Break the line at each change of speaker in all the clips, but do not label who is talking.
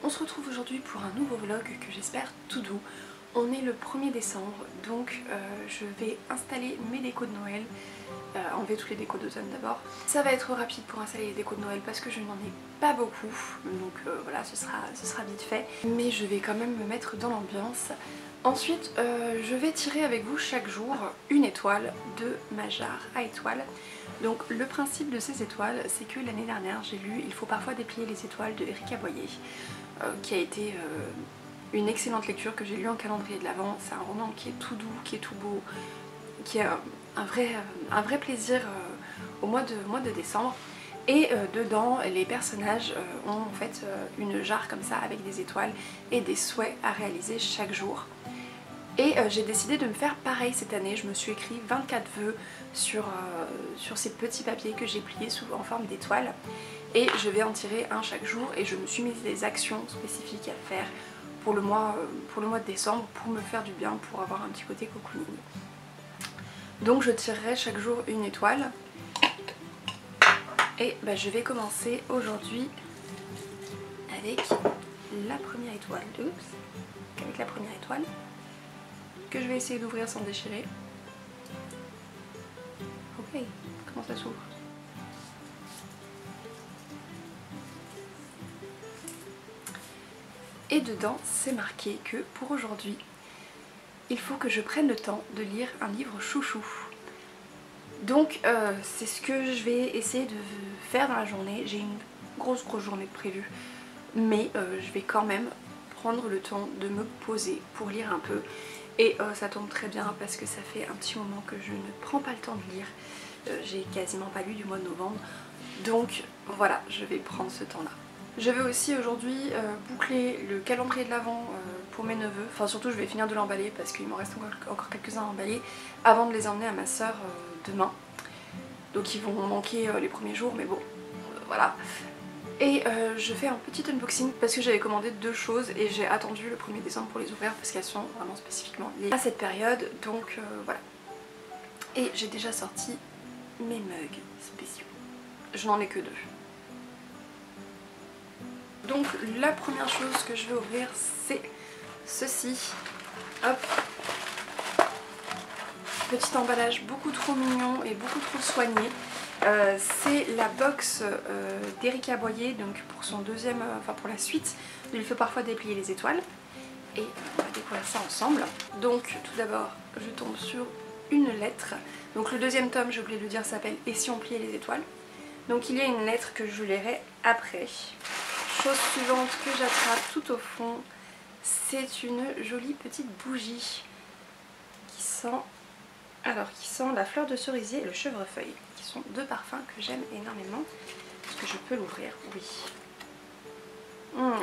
On se retrouve aujourd'hui pour un nouveau vlog que j'espère tout doux. On est le 1er décembre, donc je vais installer mes décos de Noël, enlever toutes les décos d'automne d'abord. Ça va être rapide pour installer les décos de Noël parce que je n'en ai pas beaucoup, donc voilà, ce sera vite fait. Mais je vais quand même me mettre dans l'ambiance. Ensuite, je vais tirer avec vous chaque jour une étoile de ma jarre à étoiles. Donc le principe de ces étoiles, c'est que l'année dernière j'ai lu Il faut parfois déplier les étoiles de Erika Boyer, qui a été une excellente lecture que j'ai lu en calendrier de l'Avent. C'est un roman qui est tout doux, qui est tout beau, qui a un vrai plaisir au mois de décembre. Et dedans, les personnages ont en fait une jarre comme ça avec des étoiles et des souhaits à réaliser chaque jour. Et j'ai décidé de me faire pareil cette année. Je me suis écrit 24 vœux sur ces petits papiers que j'ai pliés en forme d'étoiles. Et je vais en tirer un chaque jour et je me suis mis des actions spécifiques à faire pour le mois de décembre pour me faire du bien, pour avoir un petit côté cocooning. Donc je tirerai chaque jour une étoile. Et bah, je vais commencer aujourd'hui avec la première étoile. Oups. Avec la première étoile que je vais essayer d'ouvrir sans déchirer. Ok, comment ça s'ouvre? Et dedans, c'est marqué que pour aujourd'hui, il faut que je prenne le temps de lire un livre chouchou. Donc c'est ce que je vais essayer de faire dans la journée. J'ai une grosse journée de prévue, mais je vais quand même prendre le temps de me poser pour lire un peu. Et ça tombe très bien parce que ça fait un petit moment que je ne prends pas le temps de lire. J'ai quasiment pas lu du mois de novembre. Donc voilà, je vais prendre ce temps là. Je vais aussi aujourd'hui boucler le calendrier de l'Avent pour mes neveux. Enfin surtout je vais finir de l'emballer parce qu'il m'en reste encore quelques-uns à emballer avant de les emmener à ma soeur demain. Donc ils vont manquer les premiers jours, mais bon, voilà. Et je fais un petit unboxing parce que j'avais commandé deux choses et j'ai attendu le 1er décembre pour les ouvrir parce qu'elles sont vraiment spécifiquement liées à cette période. Donc voilà. Et j'ai déjà sorti mes mugs spéciaux. Je n'en ai que deux. Donc la première chose que je vais ouvrir, c'est ceci. Hop. Petit emballage beaucoup trop mignon et beaucoup trop soigné. C'est la box d'Erika Boyer, donc pour son deuxième, enfin pour la suite de Il faut parfois déplier les étoiles. Et on va découvrir ça ensemble. Donc tout d'abord, je tombe sur une lettre. Donc le deuxième tome, j'ai oublié de le dire, s'appelle Et si on pliait les étoiles. Donc il y a une lettre que je lirai après. Chose suivante que j'attrape tout au fond, c'est une jolie petite bougie qui sent la fleur de cerisier et le chevrefeuille, qui sont deux parfums que j'aime énormément. Est-ce que je peux l'ouvrir? Oui.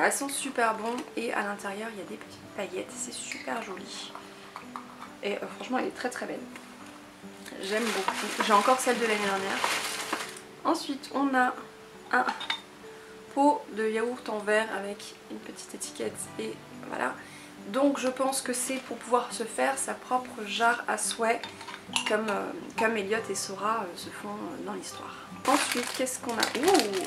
Elles sont super bonnes et à l'intérieur il y a des petites paillettes, c'est super joli. Et franchement elle est très très belle. J'aime beaucoup. J'ai encore celle de l'année dernière. Ensuite on a un pot de yaourt en verre avec une petite étiquette et voilà. Donc je pense que c'est pour pouvoir se faire sa propre jarre à souhait comme Elliot et Sora se font dans l'histoire. Ensuite qu'est-ce qu'on a?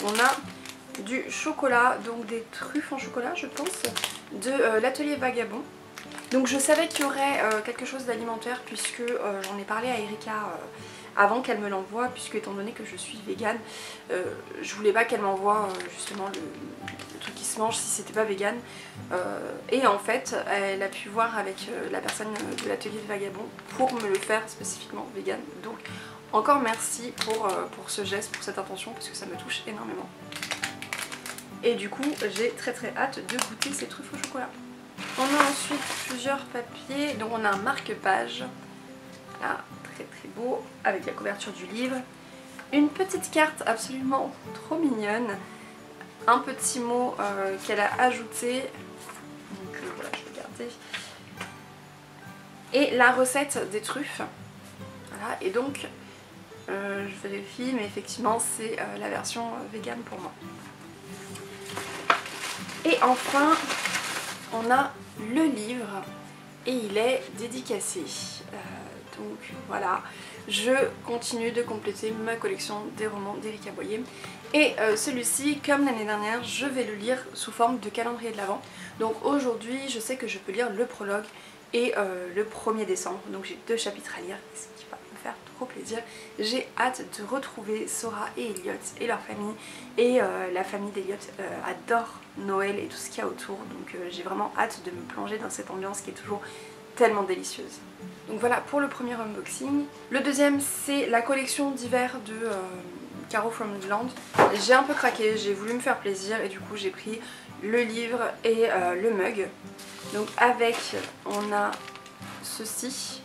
On a du chocolat, donc des truffes en chocolat je pense, de l'atelier Vagabond. Donc je savais qu'il y aurait quelque chose d'alimentaire puisque j'en ai parlé à Erika avant qu'elle me l'envoie, puisque étant donné que je suis végane, je voulais pas qu'elle m'envoie justement le truc qui se mange si c'était pas vegan. Et en fait elle a pu voir avec la personne de l'atelier de Vagabond pour me le faire spécifiquement vegan. Donc encore merci pour ce geste, pour cette intention, parce que ça me touche énormément. Et du coup j'ai très hâte de goûter ces truffes au chocolat. On a ensuite plusieurs papiers, donc on a un marque-page, là, très beau, avec la couverture du livre. Une petite carte absolument trop mignonne, un petit mot qu'elle a ajouté, donc voilà, je regarde santé. Et la recette des truffes. Voilà, et donc je vérifie, mais effectivement c'est la version vegan pour moi. Et enfin on a le livre et il est dédicacé. Donc voilà, je continue de compléter ma collection des romans d'Erika Boyer. Et celui-ci, comme l'année dernière, je vais le lire sous forme de calendrier de l'Avent. Donc aujourd'hui, je sais que je peux lire le prologue et le 1er décembre. Donc j'ai 2 chapitres à lire, ce qui va me faire trop plaisir. J'ai hâte de retrouver Sora et Elliot et leur famille. Et la famille d'Elliot adore Noël et tout ce qu'il y a autour. Donc j'ai vraiment hâte de me plonger dans cette ambiance qui est toujours tellement délicieuse. Donc voilà pour le premier unboxing. Le deuxième, c'est la collection d'hiver de Caro from Woodland. J'ai un peu craqué, j'ai voulu me faire plaisir et du coup j'ai pris le livre et le mug. Donc avec, on a ceci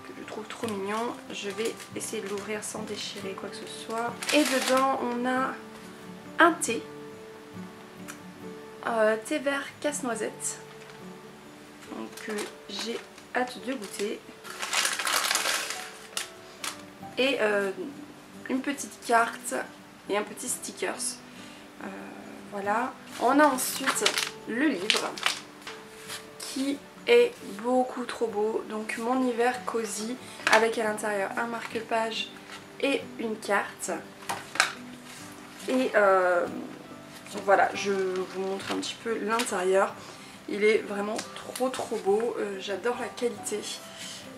que je trouve trop mignon. Je vais essayer de l'ouvrir sans déchirer quoi que ce soit. Et dedans on a un thé. Thé vert casse-noisette. Donc j'ai hâte de goûter. Et une petite carte et un petit stickers. Voilà. On a ensuite le livre qui est beaucoup trop beau. Donc mon hiver cosy avec à l'intérieur un marque-page et une carte. Et voilà, je vous montre un petit peu l'intérieur. Il est vraiment trop beau, j'adore la qualité.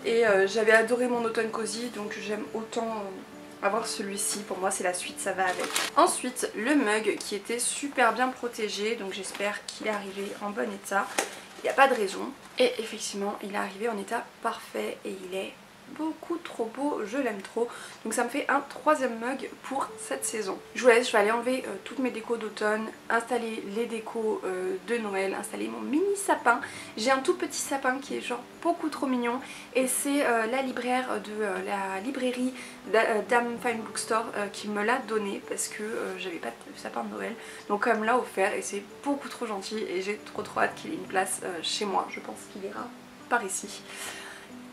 Et j'avais adoré mon automne cosy, donc j'aime autant avoir celui-ci. Pour moi c'est la suite, ça va avec. Ensuite le mug qui était super bien protégé, donc j'espère qu'il est arrivé en bon état. Il n'y a pas de raison. Et effectivement il est arrivé en état parfait et il est beaucoup trop beau, je l'aime trop. Donc ça me fait un 3e mug pour cette saison. Je vous laisse, je vais aller enlever toutes mes décos d'automne, installer les décos de Noël, installer mon mini sapin. J'ai un tout petit sapin qui est genre beaucoup trop mignon et c'est la libraire de la librairie Dame Fine Bookstore qui me l'a donné parce que j'avais pas de sapin de Noël. Donc elle me l'a offert et c'est beaucoup trop gentil et j'ai trop hâte qu'il ait une place chez moi. Je pense qu'il ira par ici.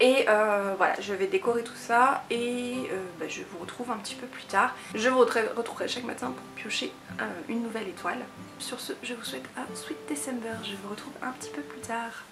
Et voilà, je vais décorer tout ça et je vous retrouve un petit peu plus tard. Je vous retrouverai chaque matin pour piocher une nouvelle étoile. Sur ce, je vous souhaite un Sweet December. Je vous retrouve un petit peu plus tard.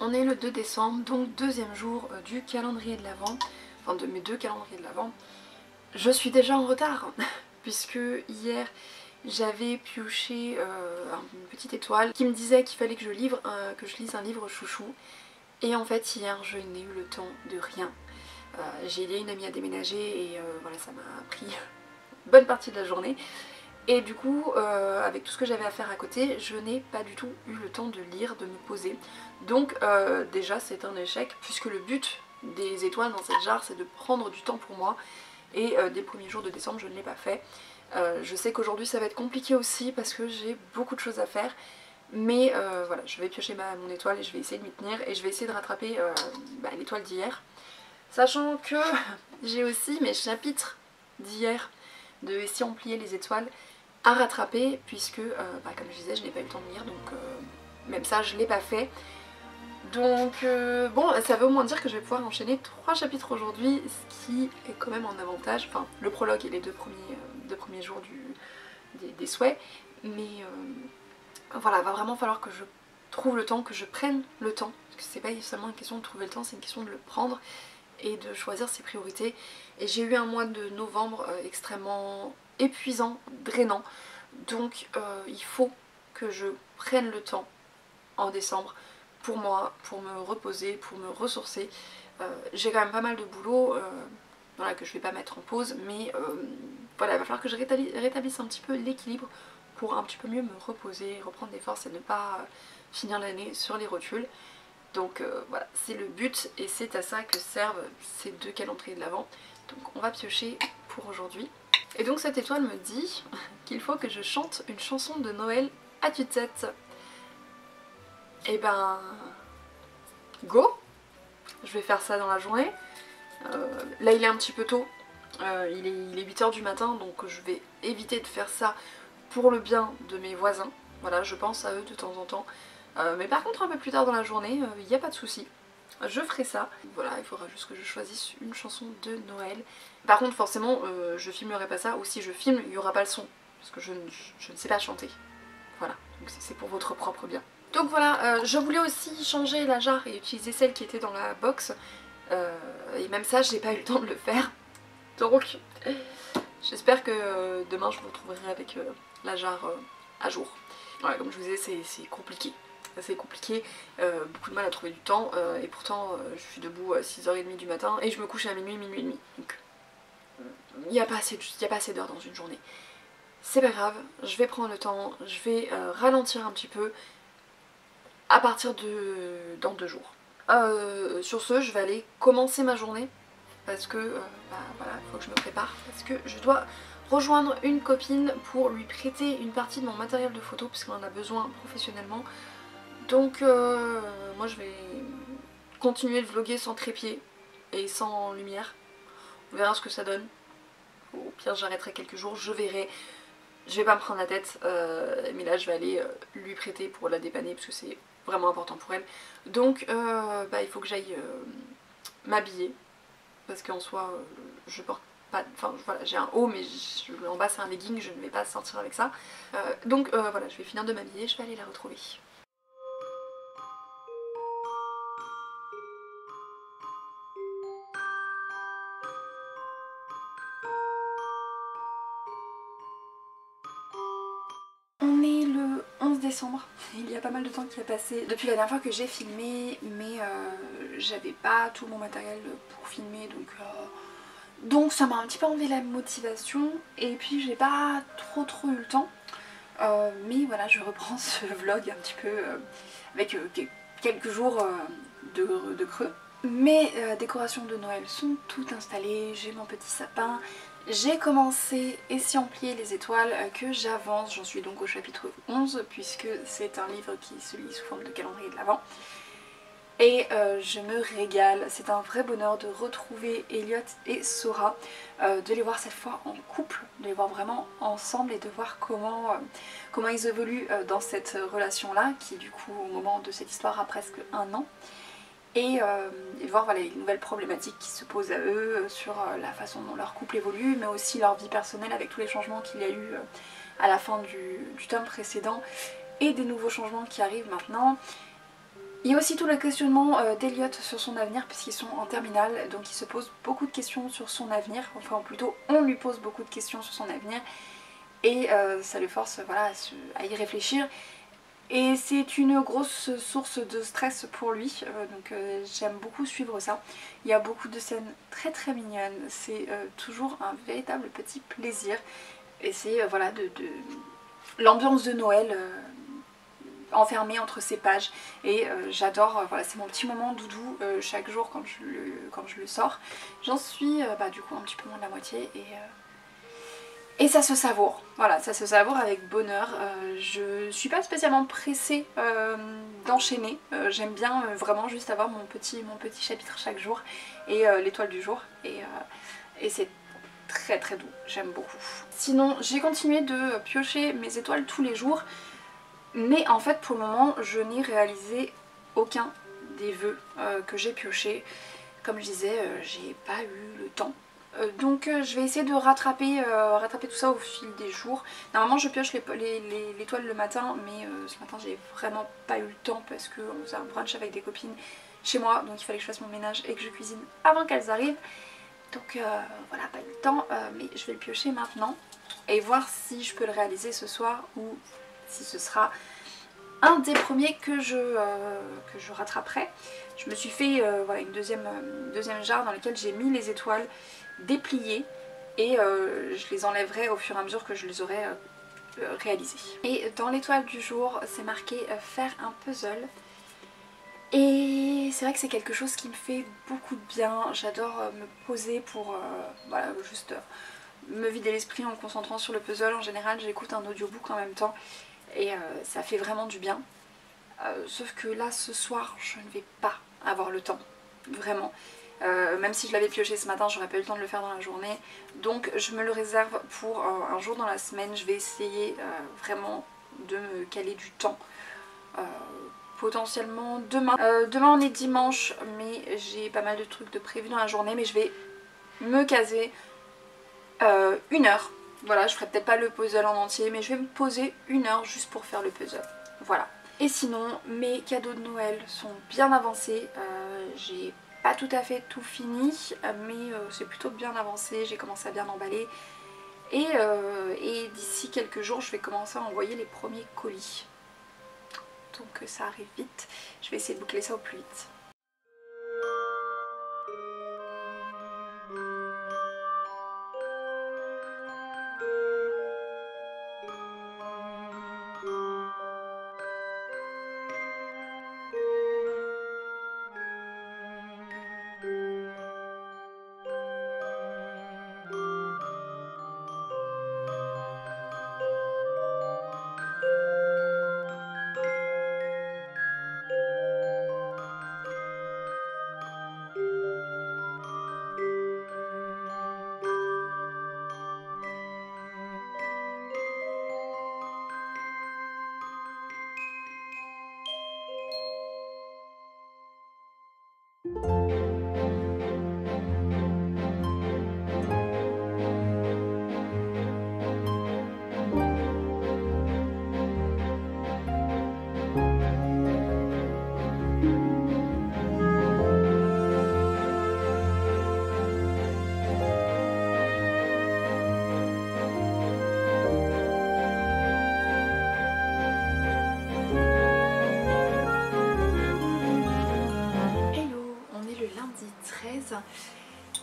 On est le 2 décembre, donc 2e jour du calendrier de l'Avent, enfin de mes 2 calendriers de l'Avent. Je suis déjà en retard, puisque hier j'avais pioché une petite étoile qui me disait qu'il fallait que je lise un livre chouchou. Et en fait hier je n'ai eu le temps de rien. J'ai aidé une amie à déménager et voilà, ça m'a pris une bonne partie de la journée. Et du coup, avec tout ce que j'avais à faire à côté, je n'ai pas du tout eu le temps de lire, de me poser. Donc déjà c'est un échec, puisque le but des étoiles dans cette jarre c'est de prendre du temps pour moi. Et dès le premier jour de décembre je ne l'ai pas fait. Je sais qu'aujourd'hui ça va être compliqué aussi parce que j'ai beaucoup de choses à faire. Mais voilà, je vais piocher mon étoile et je vais essayer de m'y tenir. Et je vais essayer de rattraper l'étoile d'hier. Sachant que j'ai aussi mes chapitres d'hier de Et si on pliait les étoiles à rattraper. Puisque, comme je disais, je n'ai pas eu le temps de lire. Donc même ça je ne l'ai pas fait. Donc bon, ça veut au moins dire que je vais pouvoir enchaîner 3 chapitres aujourd'hui, ce qui est quand même un avantage, enfin le prologue et les deux premiers jours des souhaits, mais voilà, il va vraiment falloir que je trouve le temps, que je prenne le temps, parce que c'est pas seulement une question de trouver le temps, c'est une question de le prendre et de choisir ses priorités. Et j'ai eu un mois de novembre extrêmement épuisant, drainant, donc il faut que je prenne le temps en décembre pour moi, pour me reposer, pour me ressourcer. J'ai quand même pas mal de boulot voilà, que je vais pas mettre en pause, mais voilà, il va falloir que je rétablisse un petit peu l'équilibre pour un petit peu mieux me reposer, reprendre des forces et ne pas finir l'année sur les rotules. Donc voilà, c'est le but et c'est à ça que servent ces 2 calendriers de l'Avent. Donc on va piocher pour aujourd'hui. Et donc cette étoile me dit qu'il faut que je chante une chanson de Noël à tue-tête. Et ben go, je vais faire ça dans la journée. Là il est un petit peu tôt, il est 8 h du matin, donc je vais éviter de faire ça pour le bien de mes voisins. Voilà, je pense à eux de temps en temps. Mais par contre un peu plus tard dans la journée, il n'y a pas de souci. Je ferai ça. Voilà, il faudra juste que je choisisse une chanson de Noël. Par contre forcément je filmerai pas ça, ou si je filme il n'y aura pas le son, parce que je ne sais pas chanter. Voilà, donc c'est pour votre propre bien. Donc voilà, je voulais aussi changer la jarre et utiliser celle qui était dans la box. Et même ça, j'ai pas eu le temps de le faire. Donc j'espère que demain je vous retrouverai avec la jarre à jour. Voilà, comme je vous disais, c'est compliqué. C'est compliqué, beaucoup de mal à trouver du temps. Et pourtant, je suis debout à 6h30 du matin et je me couche à minuit, minuit et demi. Donc il n'y a pas assez d'heures dans une journée. C'est pas grave, je vais prendre le temps, je vais ralentir un petit peu. À partir de dans 2 jours. Sur ce, je vais aller commencer ma journée parce que voilà, il faut que je me prépare parce que je dois rejoindre une copine pour lui prêter une partie de mon matériel de photo parce qu'on en a besoin professionnellement. Donc moi je vais continuer de vlogger sans trépied et sans lumière. On verra ce que ça donne. Au pire j'arrêterai quelques jours, je verrai. Je vais pas me prendre la tête, mais là je vais aller lui prêter pour la dépanner parce que c'est vraiment important pour elle. Donc il faut que j'aille m'habiller parce qu'en soi je porte pas, enfin voilà, j'ai un haut mais en bas c'est un legging, je ne vais pas sortir avec ça. Donc voilà, je vais finir de m'habiller, je vais aller la retrouver. On est le 11 décembre, il y a pas mal de temps qui a passé depuis la dernière fois que j'ai filmé, mais j'avais pas tout mon matériel pour filmer, donc ça m'a un petit peu enlevé la motivation, et puis j'ai pas trop eu le temps, mais voilà, je reprends ce vlog un petit peu avec quelques jours de creux. Mes décorations de Noël sont toutes installées, j'ai mon petit sapin. J'ai commencé Et si on pliait les étoiles que j'avance, j'en suis donc au chapitre 11 puisque c'est un livre qui se lit sous forme de calendrier de l'Avent. Et je me régale, c'est un vrai bonheur de retrouver Elliot et Sora, de les voir cette fois en couple, de les voir vraiment ensemble et de voir comment ils évoluent dans cette relation là qui du coup au moment de cette histoire a presque 1 an. Et de voir voilà, les nouvelles problématiques qui se posent à eux sur la façon dont leur couple évolue, mais aussi leur vie personnelle avec tous les changements qu'il y a eu à la fin du tome précédent et des nouveaux changements qui arrivent maintenant. Il y a aussi tout le questionnement d'Eliott sur son avenir puisqu'ils sont en terminale, donc il se pose beaucoup de questions sur son avenir, enfin plutôt on lui pose beaucoup de questions sur son avenir et ça le force voilà, à y réfléchir. Et c'est une grosse source de stress pour lui, donc j'aime beaucoup suivre ça. Il y a beaucoup de scènes très très mignonnes, c'est toujours un véritable petit plaisir. Et c'est voilà, l'ambiance de Noël enfermée entre ces pages. Et j'adore, voilà, c'est mon petit moment doudou chaque jour quand je le sors. J'en suis du coup un petit peu moins de la moitié et ça se savoure, voilà, ça se savoure avec bonheur. Je suis pas spécialement pressée d'enchaîner, j'aime bien vraiment juste avoir mon petit chapitre chaque jour et l'étoile du jour et c'est très très doux, j'aime beaucoup. Sinon j'ai continué de piocher mes étoiles tous les jours, mais en fait pour le moment je n'ai réalisé aucun des vœux que j'ai piochés. Comme je disais, j'ai pas eu le temps. Donc je vais essayer de rattraper tout ça au fil des jours. Normalement je pioche l'étoile le matin, mais ce matin j'ai vraiment pas eu le temps parce qu'on faisait un brunch avec des copines chez moi, donc il fallait que je fasse mon ménage et que je cuisine avant qu'elles arrivent. Donc voilà, pas eu le temps, mais je vais le piocher maintenant et voir si je peux le réaliser ce soir ou si ce sera un des premiers que je rattraperai. Je me suis fait voilà, une deuxième jarre dans laquelle j'ai mis les étoiles dépliées et je les enlèverai au fur et à mesure que je les aurai réalisées. Et dans l'étoile du jour c'est marqué faire un puzzle. Et c'est vrai que c'est quelque chose qui me fait beaucoup de bien. J'adore me poser pour voilà, juste me vider l'esprit en me concentrant sur le puzzle. En général j'écoute un audiobook en même temps et ça fait vraiment du bien. Sauf que là ce soir je ne vais pas avoir le temps, vraiment. Même si je l'avais pioché ce matin, j'aurais pas eu le temps de le faire dans la journée. Donc je me le réserve pour un jour dans la semaine. Je vais essayer vraiment de me caler du temps. Potentiellement demain. Demain on est dimanche, mais j'ai pas mal de trucs de prévu dans la journée. Mais je vais me caser 1 heure. Voilà, je ferai peut-être pas le puzzle en entier, mais je vais me poser 1 heure juste pour faire le puzzle. Voilà. Et sinon, mes cadeaux de Noël sont bien avancés. J'ai pas tout à fait tout fini, mais c'est plutôt bien avancé. J'ai commencé à bien emballer. Et d'ici quelques jours, je vais commencer à envoyer les premiers colis. Donc ça arrive vite. Je vais essayer de boucler ça au plus vite.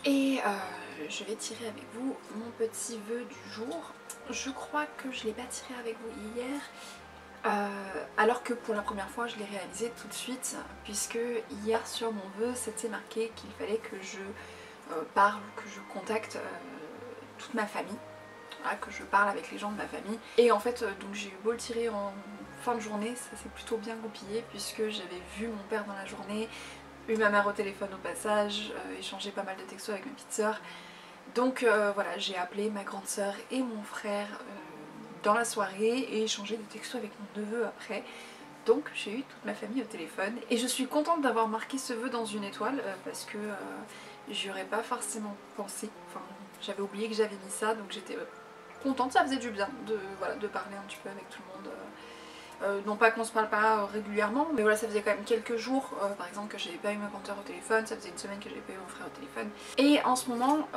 Et je vais tirer avec vous mon petit vœu du jour. Je crois que je ne l'ai pas tiré avec vous hier, alors que pour la première fois je l'ai réalisé tout de suite, puisque hier sur mon vœu c'était marqué qu'il fallait que je parle ou que je contacte toute ma famille. Voilà, que je parle avec les gens de ma famille. Et en fait donc j'ai eu beau le tirer en fin de journée, ça s'est plutôt bien goupillé puisque j'avais vu mon père dans la journée, eu ma mère au téléphone au passage, échangé pas mal de textos avec ma petite soeur. Donc voilà, j'ai appelé ma grande soeur et mon frère dans la soirée et échangé des textos avec mon neveu après. Donc j'ai eu toute ma famille au téléphone et je suis contente d'avoir marqué ce vœu dans une étoile parce que j'y aurais pas forcément pensé. Enfin, j'avais oublié que j'avais mis ça, donc j'étais contente, ça faisait du bien de, voilà, de parler un petit peu avec tout le monde. Non pas qu'on se parle pas régulièrement, mais voilà, ça faisait quand même quelques jours, par exemple, que j'avais pas eu ma grand-sœur au téléphone, ça faisait une semaine que j'avais pas eu mon frère au téléphone. Et en ce moment,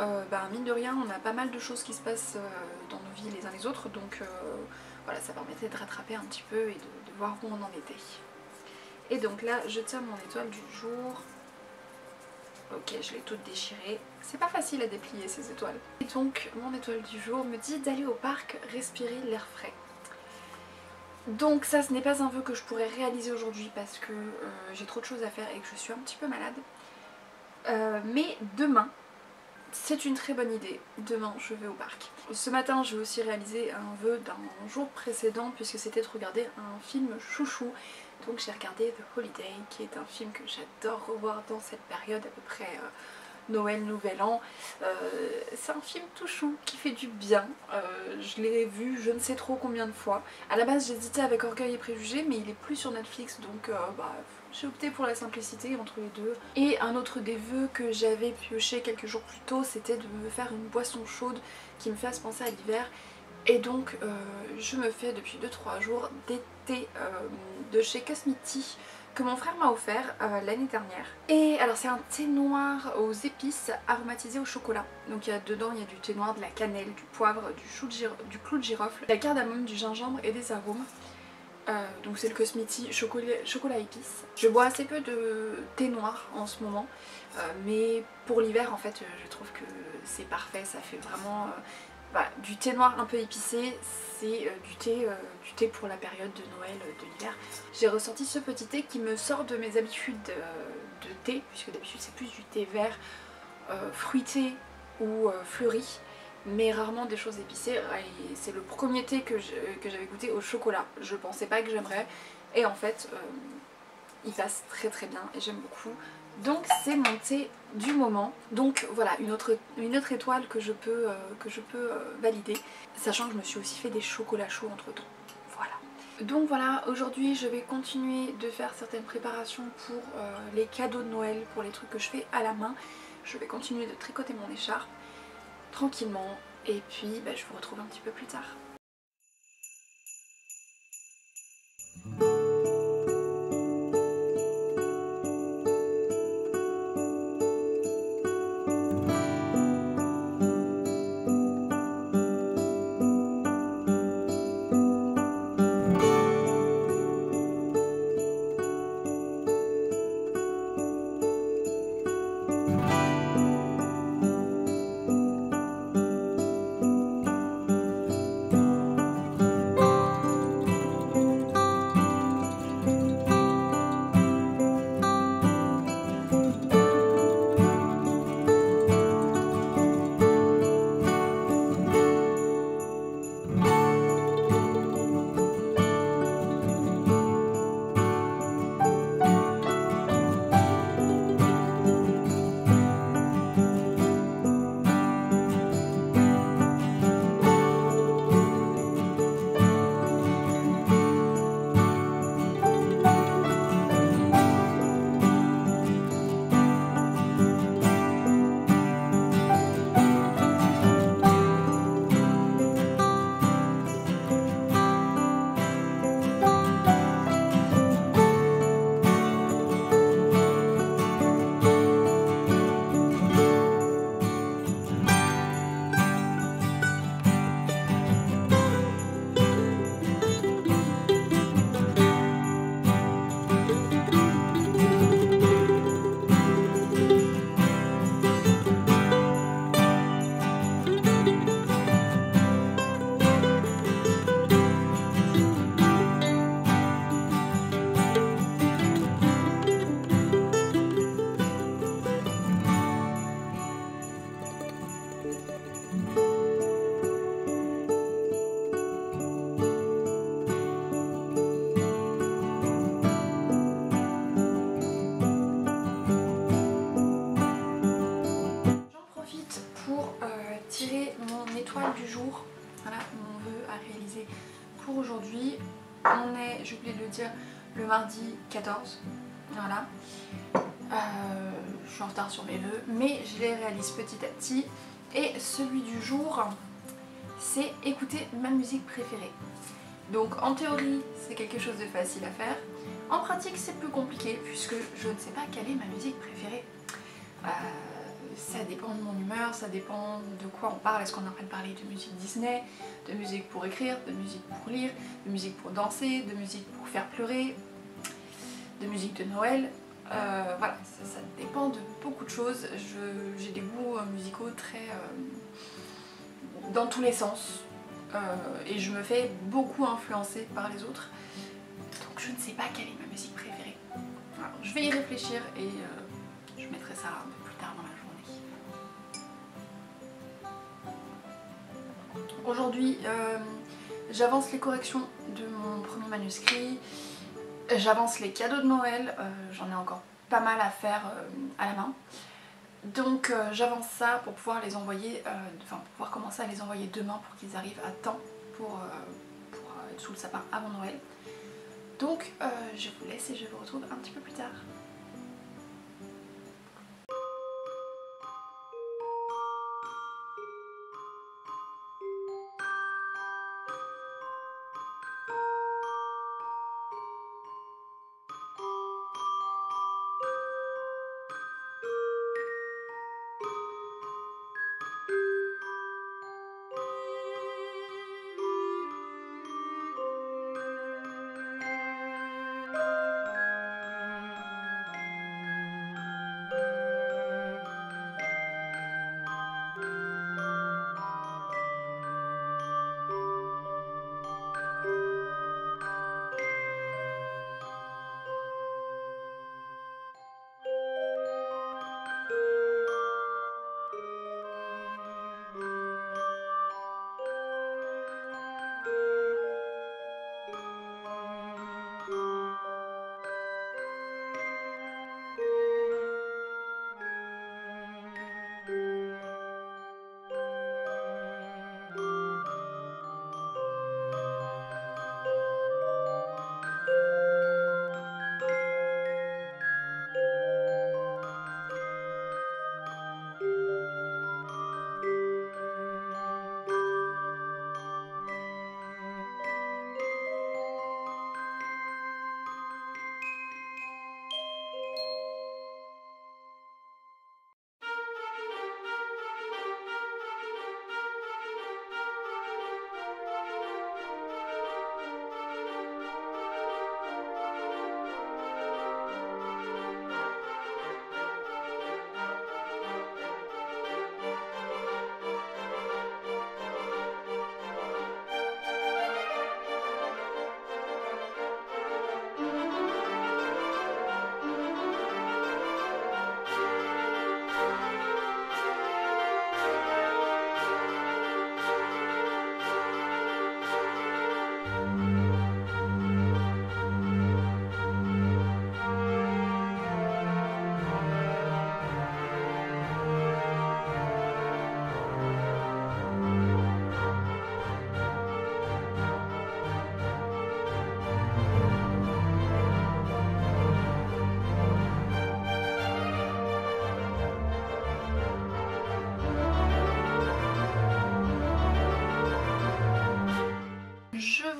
mine de rien, on a pas mal de choses qui se passent dans nos vies les uns les autres, donc voilà, ça permettait de rattraper un petit peu et de voir où on en était. Et donc là, je tiens mon étoile du jour. Ok, je l'ai toute déchirée. C'est pas facile à déplier ces étoiles. Et donc, mon étoile du jour me dit d'aller au parc respirer l'air frais. Donc ça, ce n'est pas un vœu que je pourrais réaliser aujourd'hui parce que j'ai trop de choses à faire et que je suis un petit peu malade. Mais demain, c'est une très bonne idée. Demain, je vais au parc. Ce matin, j'ai aussi réalisé un vœu d'un jour précédent puisque c'était de regarder un film chouchou. Donc j'ai regardé The Holiday, qui est un film que j'adore revoir dans cette période à peu près Noël, Nouvel An. C'est un film tout chou qui fait du bien. Je l'ai vu je ne sais trop combien de fois. À la base j'hésitais avec Orgueil et Préjugés, mais il est plus sur Netflix, donc j'ai opté pour la simplicité entre les deux. Et un autre des vœux que j'avais pioché quelques jours plus tôt, c'était de me faire une boisson chaude qui me fasse penser à l'hiver. Et donc je me fais depuis 2-3 jours des thés de chez Cosmiti que mon frère m'a offert l'année dernière. Et alors c'est un thé noir aux épices aromatisé au chocolat. Donc dedans il y a du thé noir, de la cannelle, du poivre, du clou de girofle, de la cardamome, du gingembre et des arômes. Donc c'est le Cosmiti chocolat épice. Je bois assez peu de thé noir en ce moment, mais pour l'hiver en fait je trouve que c'est parfait, ça fait vraiment... du thé noir un peu épicé, c'est du thé pour la période de Noël, de l'hiver. J'ai ressenti ce petit thé qui me sort de mes habitudes de thé, puisque d'habitude c'est plus du thé vert fruité ou fleuri, mais rarement des choses épicées. Et c'est le premier thé que j'avais goûté au chocolat. Je pensais pas que j'aimerais, et en fait il passe très très bien et j'aime beaucoup. Donc c'est mon thé du moment. Donc voilà, une autre étoile que je peux valider, sachant que je me suis aussi fait des chocolats chauds entre temps. Voilà. Donc voilà, aujourd'hui je vais continuer de faire certaines préparations pour les cadeaux de Noël, pour les trucs que je fais à la main. Je vais continuer de tricoter mon écharpe tranquillement et puis je vous retrouve un petit peu plus tard. Du jour, voilà mon vœu à réaliser pour aujourd'hui. On est, j'ai oublié de le dire, le mardi 14, voilà. Je suis en retard sur mes vœux, mais je les réalise petit à petit. Et celui du jour, c'est écouter ma musique préférée. Donc en théorie c'est quelque chose de facile à faire, en pratique c'est plus compliqué puisque je ne sais pas quelle est ma musique préférée. Ça dépend de mon humeur, ça dépend de quoi on parle. Est-ce qu'on est en train de parler de musique Disney, de musique pour écrire, de musique pour lire, de musique pour danser, de musique pour faire pleurer, de musique de Noël. Voilà, ça dépend de beaucoup de choses. J'ai des goûts musicaux très dans tous les sens et je me fais beaucoup influencer par les autres. Donc je ne sais pas quelle est ma musique préférée. Alors, je vais y réfléchir et je mettrai ça un peu plus tard dans la journée. Aujourd'hui, j'avance les corrections de mon premier manuscrit. J'avance les cadeaux de Noël, j'en ai encore pas mal à faire à la main. Donc j'avance ça pour pouvoir les envoyer, pour pouvoir commencer à les envoyer demain pour qu'ils arrivent à temps pour être sous le sapin avant Noël. Donc je vous laisse et je vous retrouve un petit peu plus tard.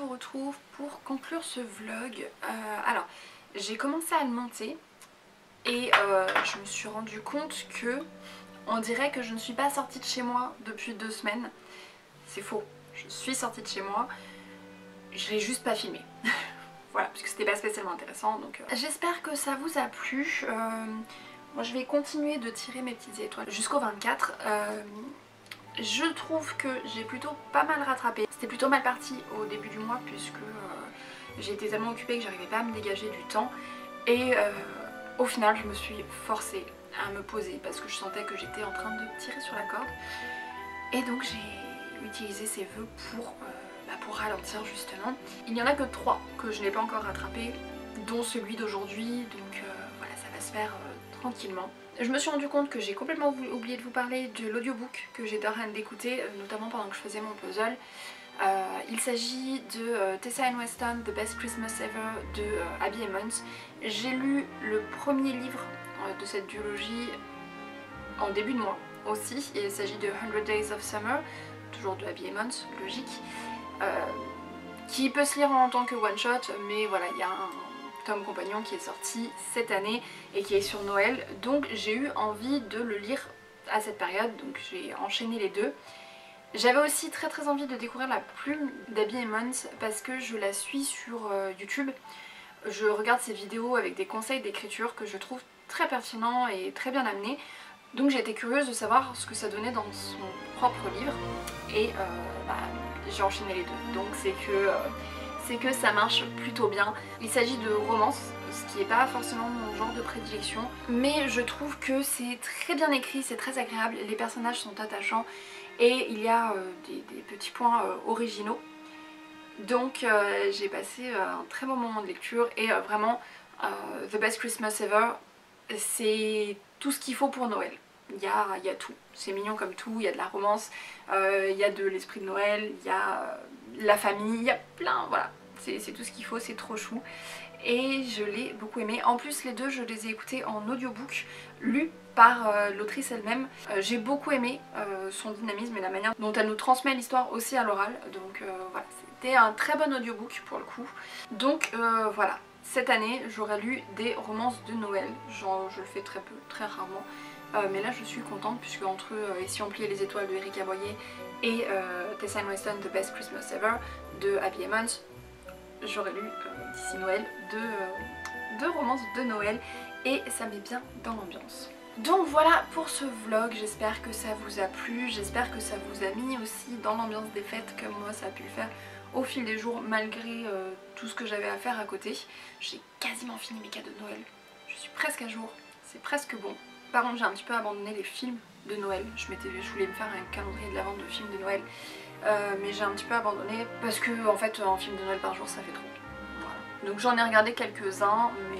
Retrouve pour conclure ce vlog. Alors j'ai commencé à le monter et je me suis rendu compte que on dirait que je ne suis pas sortie de chez moi depuis 2 semaines. C'est faux, je suis sortie de chez moi, je l'ai juste pas filmé. Voilà, parce que c'était pas spécialement intéressant. Donc j'espère que ça vous a plu. Moi je vais continuer de tirer mes petites étoiles jusqu'au 24. Je trouve que j'ai plutôt pas mal rattrapé. C'était plutôt mal parti au début du mois puisque j'ai été tellement occupée que j'arrivais pas à me dégager du temps. Et au final je me suis forcée à me poser parce que je sentais que j'étais en train de tirer sur la corde. Et donc j'ai utilisé ces vœux pour ralentir justement. Il n'y en a que 3 que je n'ai pas encore rattrapé, dont celui d'aujourd'hui. Donc voilà, ça va se faire tranquillement. Je me suis rendu compte que j'ai complètement oublié de vous parler de l'audiobook que j'étais en train d'écouter, notamment pendant que je faisais mon puzzle. Il s'agit de Tessa Anne Weston, The Best Christmas Ever de Abby Emmons. J'ai lu le premier livre de cette duologie en début de mois aussi, et il s'agit de 100 Days of Summer, toujours de Abby Emmons, logique. qui peut se lire en tant que one shot, mais voilà, il y a un tome compagnon qui est sorti cette année et qui est sur Noël, donc j'ai eu envie de le lire à cette période, donc j'ai enchaîné les deux. J'avais aussi très envie de découvrir la plume d'Abby Emmons parce que je la suis sur YouTube. Je regarde ses vidéos avec des conseils d'écriture que je trouve très pertinents et très bien amenés. Donc j'ai été curieuse de savoir ce que ça donnait dans son propre livre et j'ai enchaîné les deux. Donc c'est que ça marche plutôt bien. Il s'agit de romance, ce qui n'est pas forcément mon genre de prédilection, mais je trouve que c'est très bien écrit, c'est très agréable, les personnages sont attachants et il y a des petits points originaux. Donc j'ai passé un très bon moment de lecture et vraiment The Best Christmas Ever, c'est tout ce qu'il faut pour Noël. Il y a tout, c'est mignon comme tout, il y a de la romance, il y a de l'esprit de Noël, il y a la famille, il y a plein, voilà, c'est tout ce qu'il faut, c'est trop chou. Et je l'ai beaucoup aimé. En plus les deux je les ai écoutés en audiobook, lu par l'autrice elle-même. J'ai beaucoup aimé son dynamisme et la manière dont elle nous transmet l'histoire aussi à l'oral. Donc voilà, c'était un très bon audiobook pour le coup. Donc voilà, cette année j'aurais lu des romances de Noël. Je le fais très peu, très rarement. Mais là je suis contente puisque entre Et si on pliait les étoiles de Erika Boyer et Tessa Anne Weston The Best Christmas Ever de Abby Emmons, j'aurais lu d'ici Noël deux romances de Noël et ça met bien dans l'ambiance. Donc voilà pour ce vlog, j'espère que ça vous a plu, j'espère que ça vous a mis aussi dans l'ambiance des fêtes comme moi ça a pu le faire au fil des jours malgré tout ce que j'avais à faire à côté. J'ai quasiment fini mes cadeaux de Noël, je suis presque à jour, c'est presque bon. Par contre j'ai un petit peu abandonné les films de Noël, je voulais me faire un calendrier de l'avant de films de Noël. Mais j'ai un petit peu abandonné parce que en fait un film de Noël par jour ça fait trop. Voilà. Donc j'en ai regardé quelques-uns mais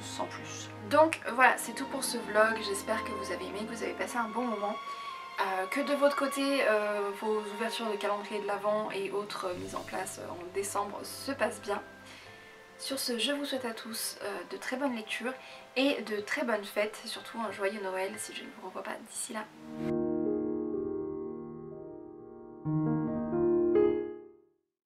sans plus. Donc voilà, c'est tout pour ce vlog, j'espère que vous avez aimé, que vous avez passé un bon moment. Que de votre côté vos ouvertures de calendrier de l'avant et autres mises en place en décembre se passent bien. Sur ce, je vous souhaite à tous de très bonnes lectures et de très bonnes fêtes, surtout un joyeux Noël si je ne vous revois pas d'ici là.